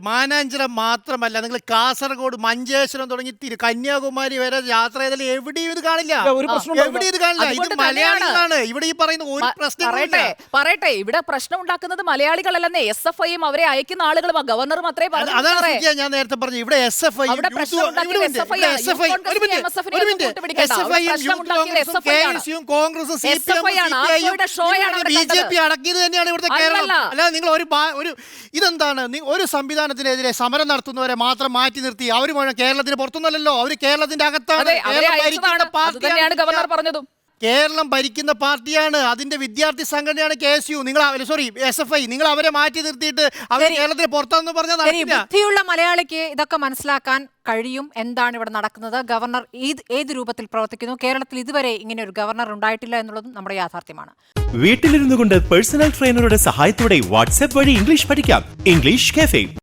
മാനാഞ്ചിറ മാത്രമല്ല, നിങ്ങൾ കാസർഗോഡ് മഞ്ചേശ്വരം തുടങ്ങി കന്യാകുമാരി വരെ യാത്ര ചെയ്താൽ എവിടെയും ഇത് കാണില്ല. എവിടെയും ഇത് കാണില്ല. ഇത് മലയാളികളാണ് ഇവിടെ ഈ പറയുന്ന ഒരു പ്രശ്നം. പറയട്ടെ, ഇവിടെ പ്രശ്നം ഉണ്ടാക്കുന്നത് മലയാളികളല്ലെന്നേ. SFIയും അവരെ അയക്കുന്ന ആളുകളും ഗവർണറും അത്രേ പറഞ്ഞു. അതാണ് ഞാൻ നേരത്തെ പറഞ്ഞു. ഇവിടെ SFI കോൺഗ്രസും BJP അടക്കിയത് തന്നെയാണ് ഇവിടുത്തെ കേരളം. അല്ലാതെ നിങ്ങൾ ഒരു ഇതെന്താണ്, ഒരു സംവിധാനത്തിനെതിരെ സമരം നടത്തുന്നവരെ മാത്രം മാറ്റി നിർത്തി അവർ കേരളത്തിന് പുറത്തുനിന്നല്ലോ, അവർ കേരളത്തിന്റെ അകത്താണ്. കേരളം ഭരിക്കുന്ന പാർട്ടിയാണ്, അതിന്റെ വിദ്യാർത്ഥി സംഘടനയാണ് KSU. നിങ്ങൾ SFI, നിങ്ങൾ അവരെ മാറ്റി നിർത്തിയിട്ട് അവർ കേരളത്തിന് പുറത്താന്ന് പറഞ്ഞാൽ ബുദ്ധിയുള്ള മലയാളിക്ക് ഇതൊക്കെ മനസ്സിലാക്കാൻ കഴിയും എന്താണ് ഇവിടെ നടക്കുന്നത്. ഗവർണർ ഏത് രൂപത്തിൽ പ്രവർത്തിക്കുന്നു, കേരളത്തിൽ ഇതുവരെ ഇങ്ങനെ ഒരു ഗവർണർ ഉണ്ടായിട്ടില്ല എന്നുള്ളതും നമ്മുടെ യാഥാർത്ഥ്യമാണ്. വീട്ടിലിരുന്നു കൊണ്ട് പേഴ്സണൽ ട്രെയിനറുടെ സഹായത്തോടെ വാട്സ്ആപ്പ് വഴി ഇംഗ്ലീഷ് പഠിക്കാം. English cafe.